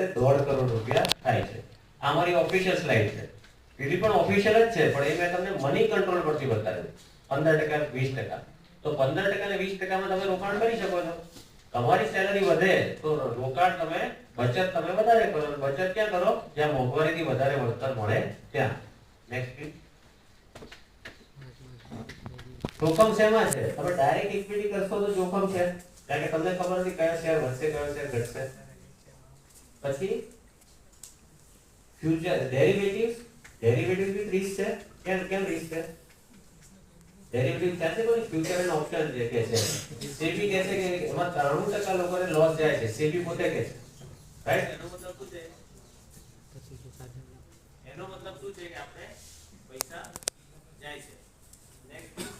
1.5 કરોડ રૂપિયા થાય છે. આ મારી ઓફિશિયલ સ્લાઇડ છે. બીજી પણ ઓફિશિયલ જ છે, પણ એ મેં તમને મની કંટ્રોલ પરથી બતાવ્યું 15% 20%. તો 15% અને 20% માં તમે રોકાણ કરી શકો છો. તમારી સેલરી વધે તો રોકાણ તમે બચત તમે વધારે કરો. બચત ક્યાં કરો? જ્યાં મોંઘવારીથી વધારે વળતર મળે ત્યાં. Next please. જોખમ શેમાં છે? તમે ડાયરેક્ટ ઇક્વિટી કરશો તો જોખમ છે, કારણ કે તમને ખબર નથી કયો શેર વધશે કયો શેર ઘટશે. પછી ફ્યુચર ડેરિવેટિવ્સ બી રિસ્ક છે. કેમ રિસ્ક છે? ડેરિવેટિવ ચાલશે કોઈ ફ્યુચર એન્ડ ઓપ્શન જે કે છે. સેબી કહે છે કે એમાં 93% લોકોને લોસ જાય છે. સેબી પોતે કહે છે, રાઈટ? એનો મતલબ શું છે? એનો મતલબ શું છે કે આપણે પૈસા જાય છે. નેક્સ્ટ